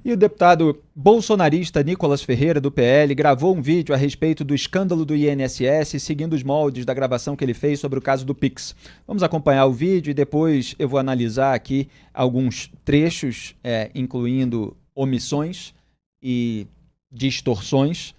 E o deputado bolsonarista Nicolas Ferreira, do PL, gravou um vídeo a respeito do escândalo do INSS, seguindo os moldes da gravação que ele fez sobre o caso do Pix. Vamos acompanhar o vídeo e depois eu vou analisar aqui alguns trechos, incluindo omissões e distorções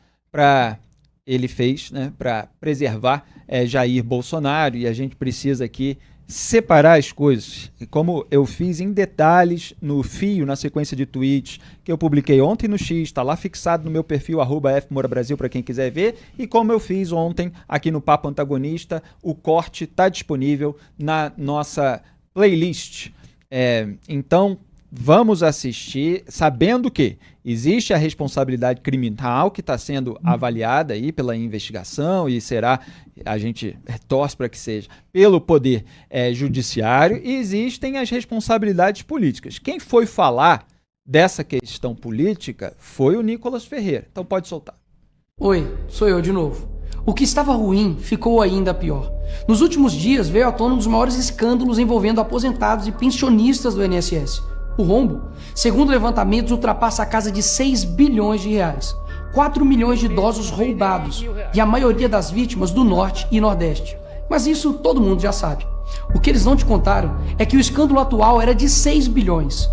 ele fez, né, para preservar Jair Bolsonaro, e a gente precisa aqui separar as coisas, como eu fiz em detalhes no fio, na sequência de tweets que eu publiquei ontem no X, está lá fixado no meu perfil @fmorabrasil para quem quiser ver, e como eu fiz ontem aqui no Papo Antagonista, o corte está disponível na nossa playlist. Então, vamos assistir, sabendo que existe a responsabilidade criminal que está sendo avaliada aí pela investigação e a gente torce para que seja, pelo Poder Judiciário, e existem as responsabilidades políticas. Quem foi falar dessa questão política foi o Nicolas Ferreira. Então pode soltar. Oi, sou eu de novo. O que estava ruim ficou ainda pior. Nos últimos dias veio à tona um dos maiores escândalos envolvendo aposentados e pensionistas do INSS. O rombo, segundo levantamentos, ultrapassa a casa de 6 bilhões de reais. 4 milhões de idosos roubados, e a maioria das vítimas do Norte e Nordeste. Mas isso todo mundo já sabe. O que eles não te contaram é que o escândalo atual era de 6 bilhões.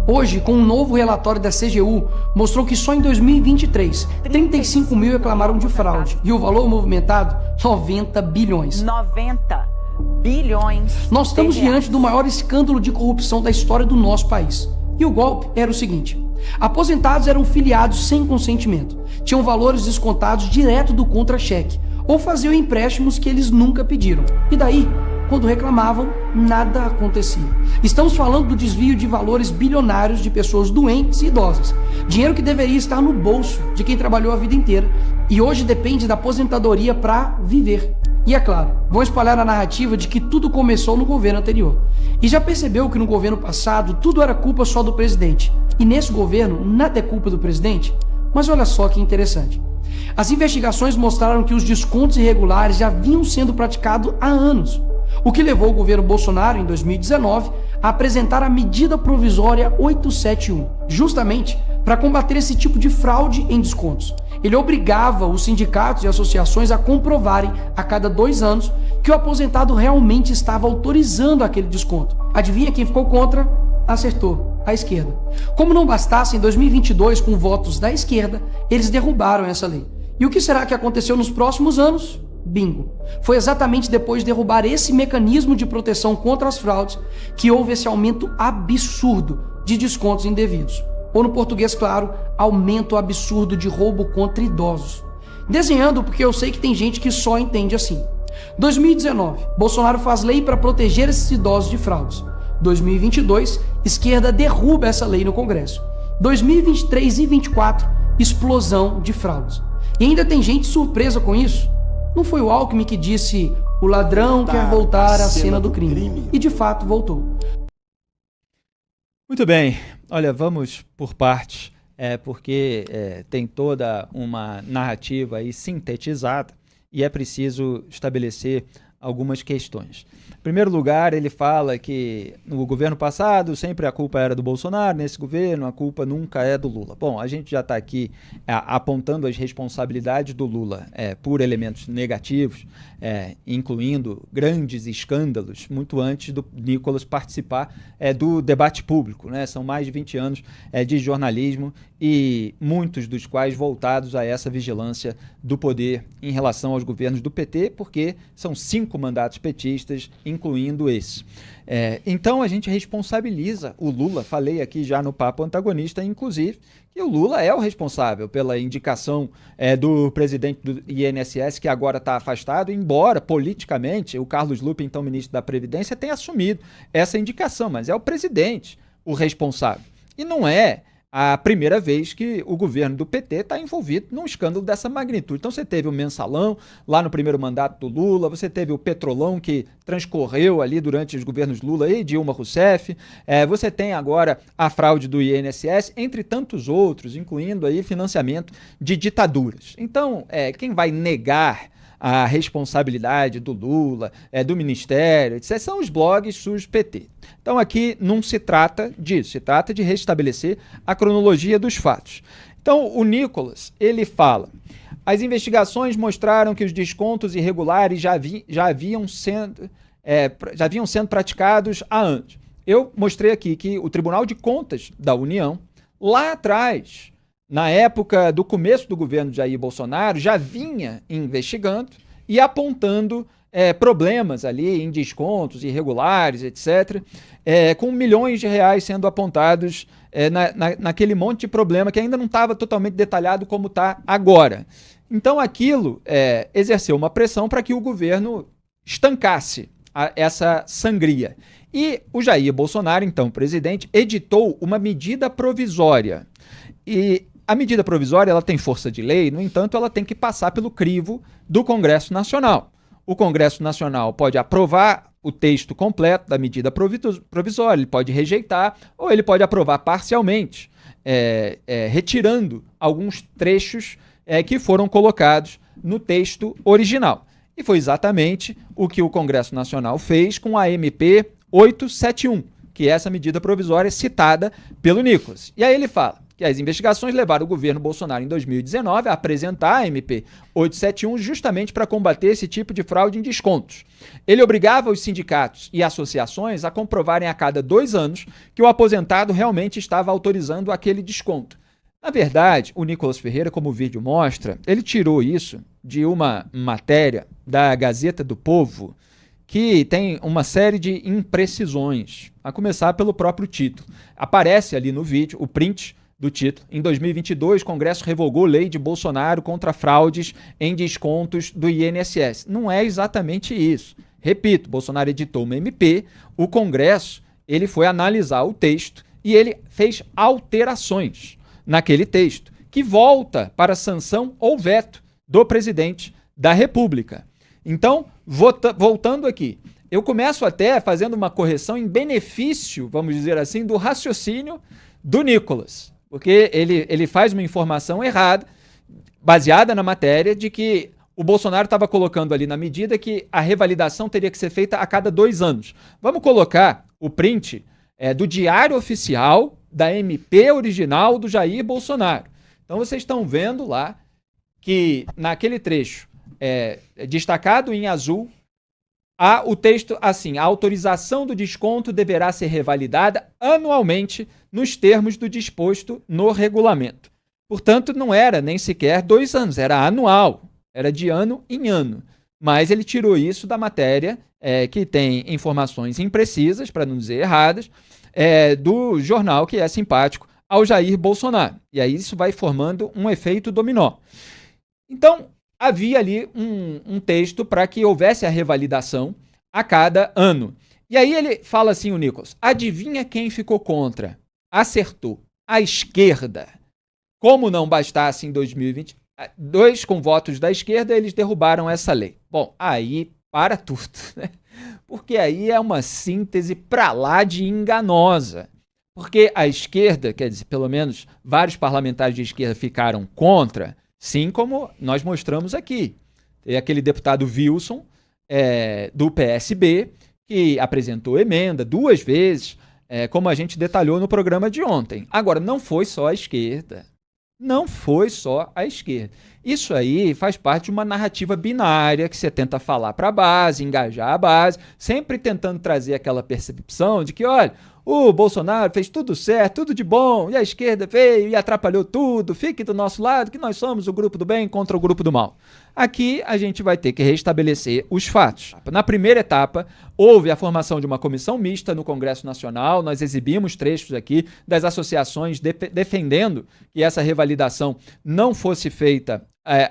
Hoje, com um novo relatório da CGU, mostrou que só em 2023, 35 mil reclamaram de fraude, e o valor movimentado, 90 bilhões. 90 bilhões. Nós estamos diante do maior escândalo de corrupção da história do nosso país. E o golpe era o seguinte: aposentados eram filiados sem consentimento, tinham valores descontados direto do contra-cheque, ou faziam empréstimos que eles nunca pediram. E daí, quando reclamavam, nada acontecia. Estamos falando do desvio de valores bilionários de pessoas doentes e idosas. Dinheiro que deveria estar no bolso de quem trabalhou a vida inteira e hoje depende da aposentadoria para viver. E é claro, vão espalhar a narrativa de que tudo começou no governo anterior. E já percebeu que no governo passado tudo era culpa só do presidente. E nesse governo nada é culpa do presidente? Mas olha só que interessante. As investigações mostraram que os descontos irregulares já vinham sendo praticados há anos. O que levou o governo Bolsonaro, em 2019, a apresentar a medida provisória 871, justamente para combater esse tipo de fraude em descontos. Ele obrigava os sindicatos e associações a comprovarem a cada 2 anos que o aposentado realmente estava autorizando aquele desconto. Adivinha quem ficou contra? Acertou, a esquerda. Como não bastasse, em 2022, com votos da esquerda, eles derrubaram essa lei. E o que será que aconteceu nos próximos anos? Bingo. Foi exatamente depois de derrubar esse mecanismo de proteção contra as fraudes que houve esse aumento absurdo de descontos indevidos. Ou no português claro, aumento absurdo de roubo contra idosos. Desenhando porque eu sei que tem gente que só entende assim. 2019, Bolsonaro faz lei para proteger esses idosos de fraudes. 2022, esquerda derruba essa lei no Congresso. 2023 e 2024, explosão de fraudes. E ainda tem gente surpresa com isso. Não foi o Alckmin que disse: o ladrão quer voltar à cena do crime. E de fato voltou. Muito bem, olha, vamos por partes, porque tem toda uma narrativa aí sintetizada e é preciso estabelecer algumas questões. Em primeiro lugar, ele fala que no governo passado sempre a culpa era do Bolsonaro, nesse governo a culpa nunca é do Lula. Bom, a gente já está aqui apontando as responsabilidades do Lula por elementos negativos, incluindo grandes escândalos, muito antes do Nicolas participar do debate público, né? São mais de 20 anos de jornalismo e muitos dos quais voltados a essa vigilância do poder em relação aos governos do PT, porque são 5 mandatos petistas, incluindo esse. Então a gente responsabiliza o Lula, falei aqui já no Papo Antagonista, inclusive, que o Lula é o responsável pela indicação do presidente do INSS, que agora está afastado, embora politicamente o Carlos Lupe, então ministro da Previdência, tenha assumido essa indicação, mas é o presidente o responsável. E não é a primeira vez que o governo do PT está envolvido num escândalo dessa magnitude. Então você teve o Mensalão lá no primeiro mandato do Lula, você teve o Petrolão que transcorreu ali durante os governos Lula e Dilma Rousseff, você tem agora a fraude do INSS, entre tantos outros, incluindo aí financiamento de ditaduras. Então, quem vai negar a responsabilidade do Lula, do Ministério, etc. São os blogs sujos PT. Então aqui não se trata disso, se trata de restabelecer a cronologia dos fatos. Então o Nicolas, ele fala: as investigações mostraram que os descontos irregulares já haviam sendo praticados há anos. Eu mostrei aqui que o Tribunal de Contas da União, lá atrás, na época do começo do governo de Jair Bolsonaro, já vinha investigando e apontando problemas ali em descontos irregulares, etc., com milhões de reais sendo apontados naquele monte de problema que ainda não estava totalmente detalhado como está agora. Então aquilo exerceu uma pressão para que o governo estancasse essa sangria. E o Jair Bolsonaro, então presidente, editou uma medida provisória. E a medida provisória ela tem força de lei, no entanto, ela tem que passar pelo crivo do Congresso Nacional. O Congresso Nacional pode aprovar o texto completo da medida provisória, ele pode rejeitar ou ele pode aprovar parcialmente, retirando alguns trechos que foram colocados no texto original. E foi exatamente o que o Congresso Nacional fez com a MP 871, que é essa medida provisória citada pelo Nicolas. E aí ele fala que as investigações levaram o governo Bolsonaro em 2019 a apresentar a MP 871 justamente para combater esse tipo de fraude em descontos. Ele obrigava os sindicatos e associações a comprovarem a cada 2 anos que o aposentado realmente estava autorizando aquele desconto. Na verdade, o Nicolas Ferreira, como o vídeo mostra, ele tirou isso de uma matéria da Gazeta do Povo, que tem uma série de imprecisões, a começar pelo próprio título. Aparece ali no vídeo o print do título. Em 2022, o Congresso revogou lei de Bolsonaro contra fraudes em descontos do INSS. Não é exatamente isso. Repito, Bolsonaro editou uma MP, o Congresso ele foi analisar o texto e ele fez alterações naquele texto, que volta para sanção ou veto do presidente da República. Então, voltando aqui, eu começo até fazendo uma correção em benefício, vamos dizer assim, do raciocínio do Nicolas, porque ele faz uma informação errada, baseada na matéria, de que o Bolsonaro estava colocando ali na medida que a revalidação teria que ser feita a cada 2 anos. Vamos colocar o print do Diário Oficial da MP original do Jair Bolsonaro. Então vocês estão vendo lá que naquele trecho destacado em azul, há o texto assim: a autorização do desconto deverá ser revalidada anualmente nos termos do disposto no regulamento. Portanto, não era nem sequer 2 anos, era anual, era de ano em ano. Mas ele tirou isso da matéria, que tem informações imprecisas, para não dizer erradas, do jornal que é simpático ao Jair Bolsonaro. E aí isso vai formando um efeito dominó. Então, havia ali um texto para que houvesse a revalidação a cada ano. E aí ele fala assim, o Nicolas: adivinha quem ficou contra? Acertou. A esquerda. Como não bastasse em 2022, com votos da esquerda, eles derrubaram essa lei. Bom, aí para tudo, né? Porque aí é uma síntese para lá de enganosa. Porque a esquerda, quer dizer, pelo menos vários parlamentares de esquerda ficaram contra, sim, como nós mostramos aqui. Tem aquele deputado Wilson, do PSB, que apresentou emenda 2 vezes, como a gente detalhou no programa de ontem. Agora, não foi só a esquerda. Não foi só a esquerda. Isso aí faz parte de uma narrativa binária que você tenta falar para a base, engajar a base, sempre tentando trazer aquela percepção de que, olha, o Bolsonaro fez tudo certo, tudo de bom, e a esquerda veio e atrapalhou tudo, fique do nosso lado que nós somos o grupo do bem contra o grupo do mal. Aqui a gente vai ter que restabelecer os fatos. Na primeira etapa, houve a formação de uma comissão mista no Congresso Nacional, nós exibimos trechos aqui das associações defendendo que essa revalidação não fosse feita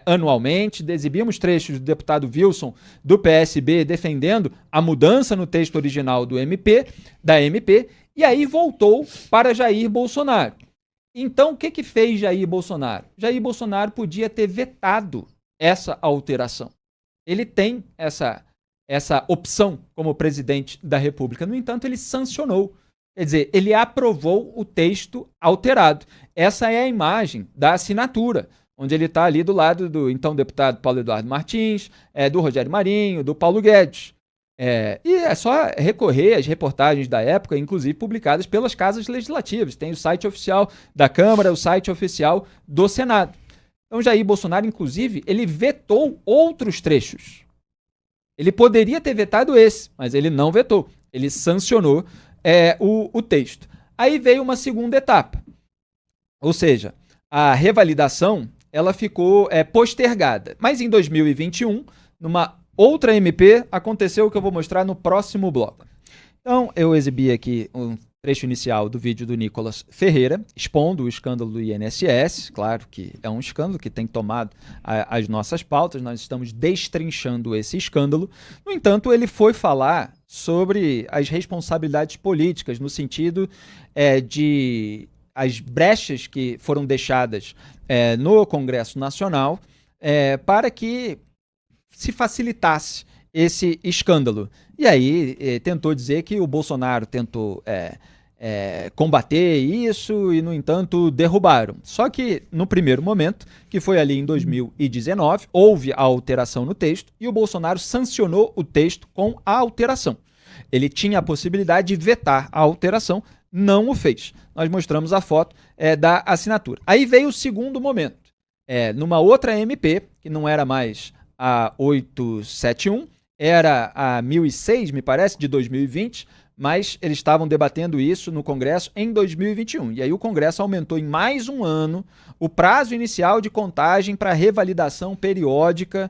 anualmente, exibimos trechos do deputado Wilson do PSB defendendo a mudança no texto original da MP, e aí voltou para Jair Bolsonaro. Então, o que fez Jair Bolsonaro? Jair Bolsonaro podia ter vetado essa alteração. Ele tem essa opção como presidente da República. No entanto, ele sancionou. Quer dizer, ele aprovou o texto alterado. Essa é a imagem da assinatura onde ele está ali do lado do então deputado Paulo Eduardo Martins, do Rogério Marinho, do Paulo Guedes. E é só recorrer às reportagens da época, inclusive publicadas pelas casas legislativas. Tem o site oficial da Câmara, o site oficial do Senado. Então, Jair Bolsonaro, inclusive, ele vetou outros trechos. Ele poderia ter vetado esse, mas ele não vetou. Ele sancionou o texto. Aí veio uma segunda etapa. Ou seja, a revalidação ela ficou postergada. Mas em 2021, numa outra MP, aconteceu o que eu vou mostrar no próximo bloco. Então, eu exibi aqui um trecho inicial do vídeo do Nicolas Ferreira, expondo o escândalo do INSS. Claro que é um escândalo que tem tomado as nossas pautas, nós estamos destrinchando esse escândalo. No entanto, ele foi falar sobre as responsabilidades políticas, no sentido de as brechas que foram deixadas no Congresso Nacional para que se facilitasse esse escândalo. E aí tentou dizer que o Bolsonaro tentou combater isso e, no entanto, derrubaram. Só que, no primeiro momento, que foi ali em 2019, houve a alteração no texto e o Bolsonaro sancionou o texto com a alteração. Ele tinha a possibilidade de vetar a alteração, não o fez. Nós mostramos a foto da assinatura. Aí veio o segundo momento. Numa outra MP, que não era mais a 871, era a 1006, me parece, de 2020, mas eles estavam debatendo isso no Congresso em 2021. E aí o Congresso aumentou em mais um ano o prazo inicial de contagem para revalidação periódica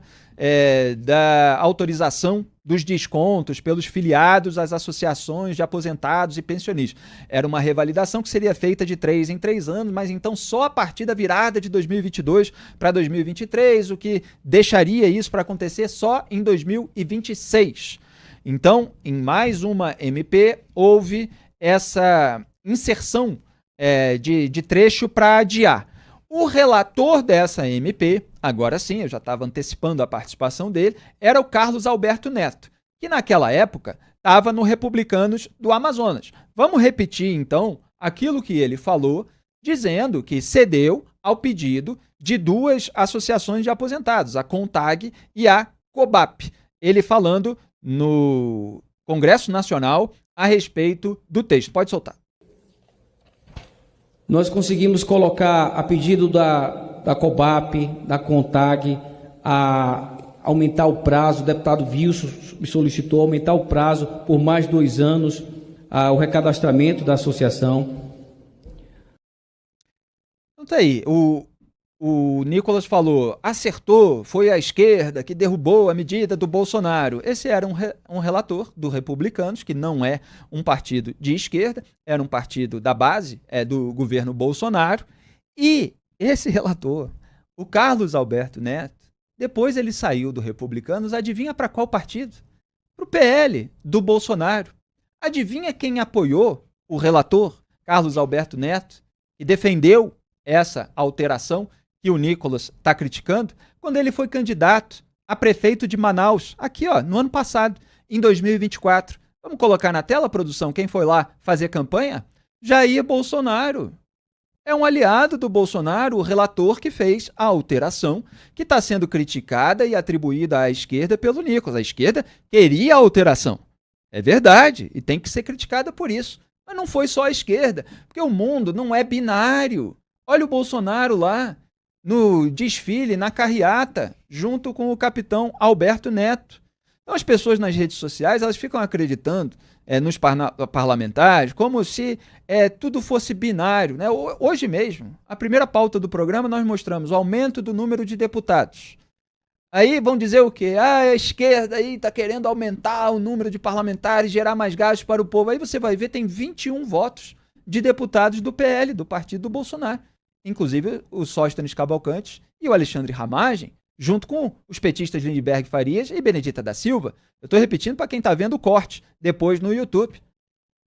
da autorização dos descontos pelos filiados às associações de aposentados e pensionistas. Era uma revalidação que seria feita de 3 em 3 anos, mas então só a partir da virada de 2022 para 2023, o que deixaria isso para acontecer só em 2026. Então, em mais uma MP, houve essa inserção de trecho para adiar. O relator dessa MP, agora sim, eu já estava antecipando a participação dele, era o Carlos Alberto Neto, que naquela época estava no Republicanos do Amazonas. Vamos repetir, então, aquilo que ele falou, dizendo que cedeu ao pedido de duas associações de aposentados, a CONTAG e a COBAP. Ele falando no Congresso Nacional a respeito do texto. Pode soltar. Nós conseguimos colocar a pedido da COBAP, da CONTAG, a aumentar o prazo. O deputado Wilson me solicitou aumentar o prazo por mais 2 anos, o recadastramento da associação. Então tá aí, o Nicolas falou, acertou, foi a esquerda que derrubou a medida do Bolsonaro. Esse era um relator do Republicanos, que não é um partido de esquerda, era um partido da base do governo Bolsonaro. E esse relator, o Carlos Alberto Neto, depois ele saiu do Republicanos, adivinha para qual partido? Para o PL, do Bolsonaro. Adivinha quem apoiou o relator, Carlos Alberto Neto, e defendeu essa alteração que o Nicolas está criticando, quando ele foi candidato a prefeito de Manaus, aqui no ano passado, em 2024. Vamos colocar na tela, produção, quem foi lá fazer campanha? Jair Bolsonaro. É um aliado do Bolsonaro, o relator que fez a alteração, que está sendo criticada e atribuída à esquerda pelo Nicolas. A esquerda queria a alteração. É verdade, e tem que ser criticada por isso. Mas não foi só a esquerda, porque o mundo não é binário. Olha o Bolsonaro lá, no desfile, na carreata, junto com o capitão Alberto Neto. Então as pessoas nas redes sociais, elas ficam acreditando nos parlamentares como se tudo fosse binário, né? Hoje mesmo, a primeira pauta do programa, nós mostramos o aumento do número de deputados. Aí vão dizer o quê? A esquerda aí está querendo aumentar o número de parlamentares, gerar mais gastos para o povo. Aí você vai ver, tem 21 votos de deputados do PL, do partido do Bolsonaro. Inclusive o Sóstenes Cavalcante e o Alexandre Ramagem, junto com os petistas Lindbergh Farias e Benedita da Silva. Eu estou repetindo para quem está vendo o corte depois no YouTube.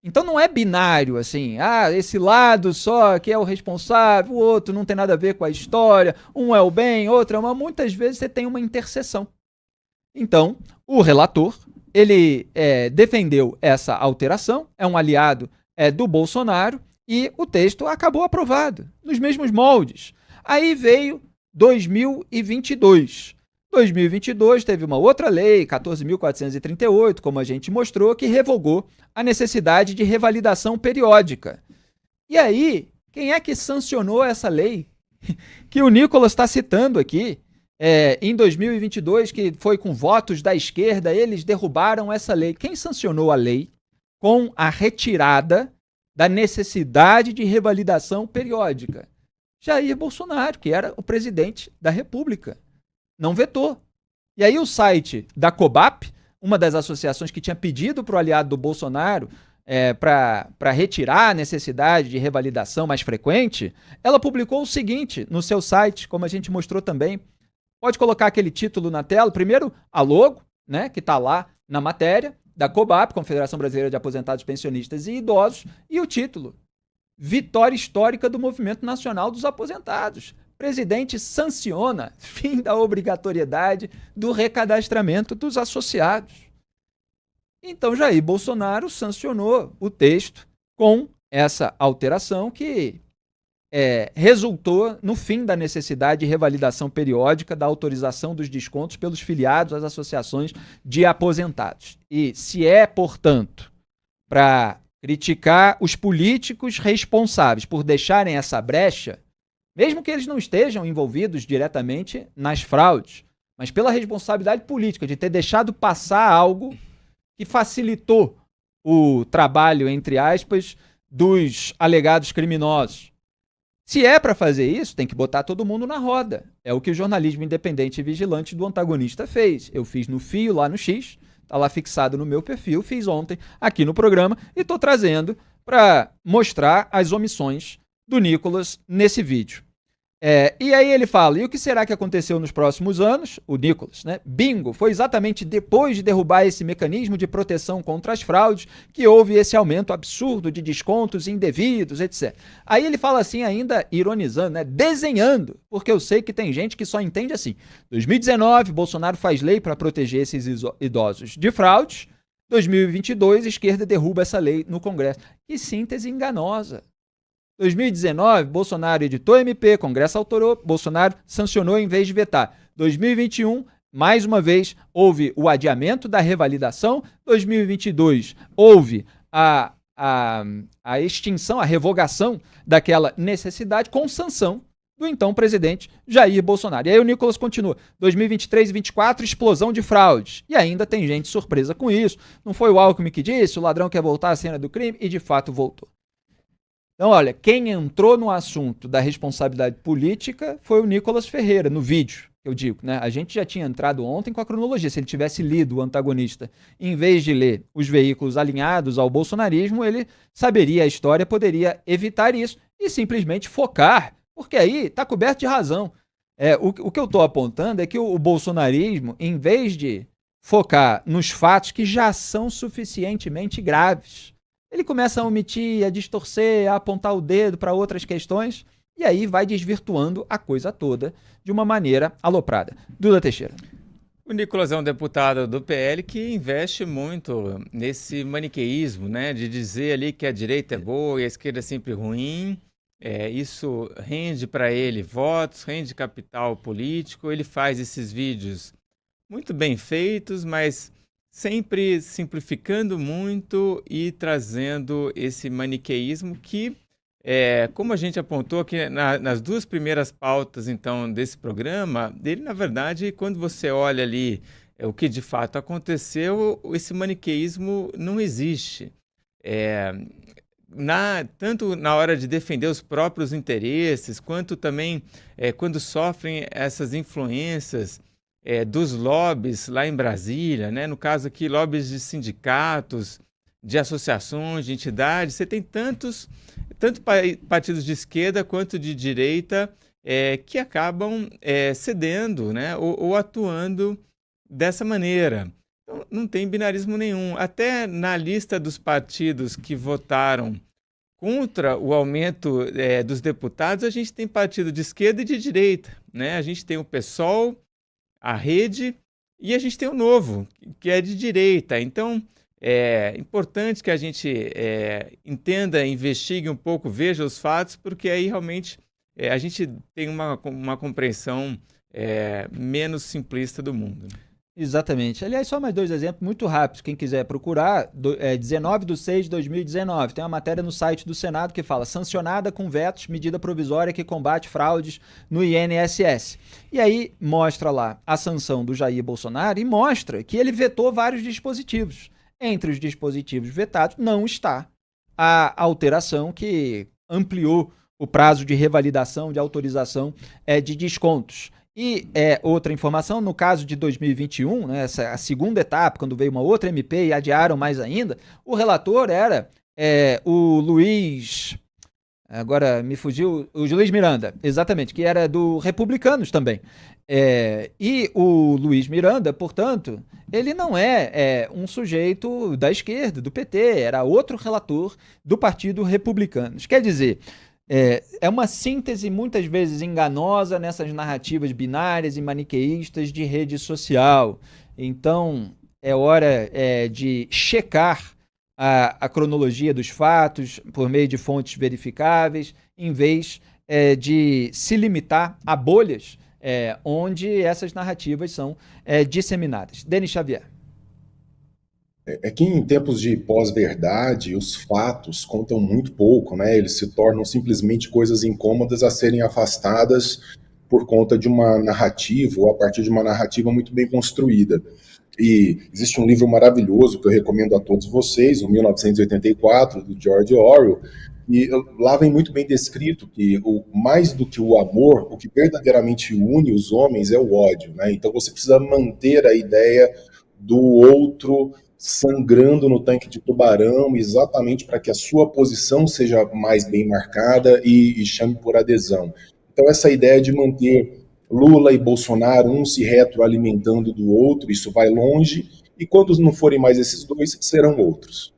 Então não é binário, assim, esse lado só que é o responsável, o outro não tem nada a ver com a história, um é o bem, outro é o mal. Muitas vezes você tem uma interseção. Então, o relator, ele defendeu essa alteração, é um aliado do Bolsonaro, e o texto acabou aprovado, nos mesmos moldes. Aí veio 2022. 2022 teve uma outra lei, 14.438, como a gente mostrou, que revogou a necessidade de revalidação periódica. E aí, quem é que sancionou essa lei que o Nicolas está citando aqui? Em 2022, que foi com votos da esquerda, eles derrubaram essa lei. Quem sancionou a lei com a retirada da necessidade de revalidação periódica? Jair Bolsonaro, que era o presidente da República. Não vetou. E aí o site da COBAP, uma das associações que tinha pedido para o aliado do Bolsonaro para retirar a necessidade de revalidação mais frequente, ela publicou o seguinte no seu site, como a gente mostrou também. Pode colocar aquele título na tela. Primeiro, a logo, né, que está lá na matéria, da COBAP, Confederação Brasileira de Aposentados, Pensionistas e Idosos, e o título: Vitória histórica do Movimento Nacional dos Aposentados. Presidente sanciona fim da obrigatoriedade do recadastramento dos associados. Então, Jair Bolsonaro sancionou o texto com essa alteração que resultou no fim da necessidade de revalidação periódica da autorização dos descontos pelos filiados às associações de aposentados. E se portanto, para criticar os políticos responsáveis por deixarem essa brecha, mesmo que eles não estejam envolvidos diretamente nas fraudes, mas pela responsabilidade política de ter deixado passar algo que facilitou o trabalho, entre aspas, dos alegados criminosos. Se para fazer isso, tem que botar todo mundo na roda. É o que o jornalismo independente e vigilante do antagonista fez. Eu fiz no Fio, lá no X, está lá fixado no meu perfil, fiz ontem aqui no programa e estou trazendo para mostrar as omissões do Nicolas nesse vídeo. E aí ele fala, e o que será que aconteceu nos próximos anos? O Nicolas, né? Bingo, foi exatamente depois de derrubar esse mecanismo de proteção contra as fraudes que houve esse aumento absurdo de descontos indevidos, etc. Aí ele fala assim, ainda ironizando, né? Desenhando, porque eu sei que tem gente que só entende assim. 2019, Bolsonaro faz lei para proteger esses idosos de fraudes. 2022, esquerda derruba essa lei no Congresso. Que síntese enganosa. 2019, Bolsonaro editou MP, Congresso autorou, Bolsonaro sancionou em vez de vetar. 2021, mais uma vez, houve o adiamento da revalidação. 2022, houve a extinção, a revogação daquela necessidade com sanção do então presidente Jair Bolsonaro. E aí o Nicolas continua. 2023 e 2024, explosão de fraudes. E ainda tem gente surpresa com isso. Não foi o Alckmin que disse, o ladrão quer voltar à cena do crime, e de fato voltou. Então, olha, quem entrou no assunto da responsabilidade política foi o Nicolas Ferreira, no vídeo, eu digo, né? A gente já tinha entrado ontem com a cronologia. Se ele tivesse lido o antagonista, em vez de ler os veículos alinhados ao bolsonarismo, ele saberia a história, poderia evitar isso e simplesmente focar, porque aí está coberto de razão. O que eu estou apontando é que o bolsonarismo, em vez de focar nos fatos que já são suficientemente graves, ele começa a omitir, a distorcer, a apontar o dedo para outras questões e aí vai desvirtuando a coisa toda de uma maneira aloprada. Duda Teixeira. O Nicolas é um deputado do PL que investe muito nesse maniqueísmo, né, de dizer ali que a direita é boa e a esquerda é sempre ruim. Isso rende para ele votos, rende capital político. Ele faz esses vídeos muito bem feitos, mas sempre simplificando muito e trazendo esse maniqueísmo que, como a gente apontou aqui nas duas primeiras pautas então desse programa, ele na verdade, quando você olha ali o que de fato aconteceu, esse maniqueísmo não existe. Tanto na hora de defender os próprios interesses, quanto também quando sofrem essas influências dos lobbies lá em Brasília, né? No caso aqui, lobbies de sindicatos, de associações, de entidades. Você tem tanto partidos de esquerda quanto de direita que acabam cedendo, né? ou atuando dessa maneira. Então, não tem binarismo nenhum. Até na lista dos partidos que votaram contra o aumento dos deputados, a gente tem partido de esquerda e de direita, né? A gente tem o PSOL, a Rede, e a gente tem o Novo, que é de direita. Então, é importante que a gente entenda, investigue um pouco, veja os fatos, porque aí realmente a gente tem uma compreensão menos simplista do mundo. Exatamente. Aliás, só mais 2 exemplos muito rápidos. Quem quiser procurar, 19/6/2019, tem uma matéria no site do Senado que fala: sancionada com vetos, medida provisória que combate fraudes no INSS. E aí mostra lá a sanção do Jair Bolsonaro e mostra que ele vetou vários dispositivos. Entre os dispositivos vetados não está a alteração que ampliou o prazo de revalidação de autorização de descontos. E outra informação, no caso de 2021, né, a segunda etapa, quando veio uma outra MP e adiaram mais ainda, o relator era o Luiz... Agora me fugiu, o Luiz Miranda, exatamente, que era do Republicanos também. E o Luiz Miranda, portanto, ele não é um sujeito da esquerda, do PT, era outro relator do Partido Republicanos. Quer dizer... É uma síntese muitas vezes enganosa nessas narrativas binárias e maniqueístas de rede social. Então, é hora de checar a cronologia dos fatos por meio de fontes verificáveis, em vez de se limitar a bolhas onde essas narrativas são disseminadas. Denis Xavier. É que em tempos de pós-verdade, os fatos contam muito pouco, né? Eles se tornam simplesmente coisas incômodas a serem afastadas por conta de uma narrativa ou a partir de uma narrativa muito bem construída. E existe um livro maravilhoso que eu recomendo a todos vocês, o 1984, do George Orwell, e lá vem muito bem descrito que mais do que o amor, o que verdadeiramente une os homens é o ódio, né? Então você precisa manter a ideia do outro sangrando no tanque de tubarão, exatamente para que a sua posição seja mais bem marcada e chame por adesão. Então essa ideia de manter Lula e Bolsonaro, um se retroalimentando do outro, isso vai longe, e quando não forem mais esses dois, serão outros.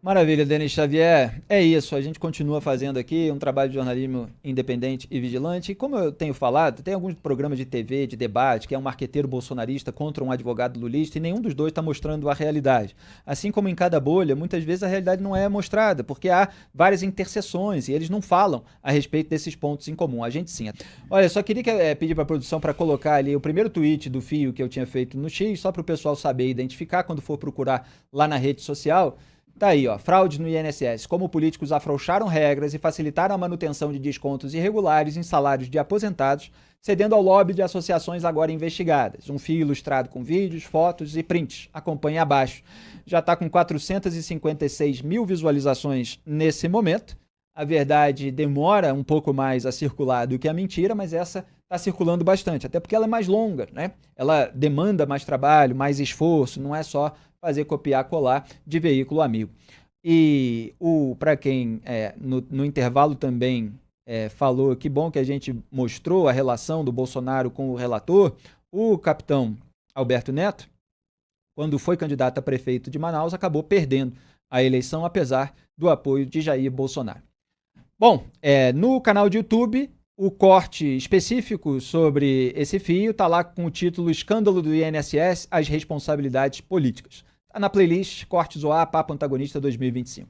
Maravilha, Denis Xavier. É isso, a gente continua fazendo aqui um trabalho de jornalismo independente e vigilante. E como eu tenho falado, tem alguns programas de TV, de debate, que é um marqueteiro bolsonarista contra um advogado lulista, e nenhum dos dois está mostrando a realidade. Assim como em cada bolha, muitas vezes a realidade não é mostrada, porque há várias interseções e eles não falam a respeito desses pontos em comum. A gente sim. Olha, só queria pedir para a produção para colocar ali o primeiro tweet do Fio que eu tinha feito no X, só para o pessoal saber identificar quando for procurar lá na rede social. Tá aí, ó, fraudes no INSS, como políticos afrouxaram regras e facilitaram a manutenção de descontos irregulares em salários de aposentados, cedendo ao lobby de associações agora investigadas. Um fio ilustrado com vídeos, fotos e prints. Acompanhe abaixo. Já está com 456 mil visualizações nesse momento. A verdade demora um pouco mais a circular do que a mentira, mas essa está circulando bastante, até porque ela é mais longa, né? Ela demanda mais trabalho, mais esforço, não é só fazer copiar, colar de veículo amigo. E para quem no intervalo também falou que bom que a gente mostrou a relação do Bolsonaro com o relator, o capitão Alberto Neto, quando foi candidato a prefeito de Manaus, acabou perdendo a eleição, apesar do apoio de Jair Bolsonaro. Bom, no canal de YouTube, o corte específico sobre esse fio está lá com o título Escândalo do INSS, as responsabilidades políticas. Está na playlist Cortes OA, Papo Antagonista 2025.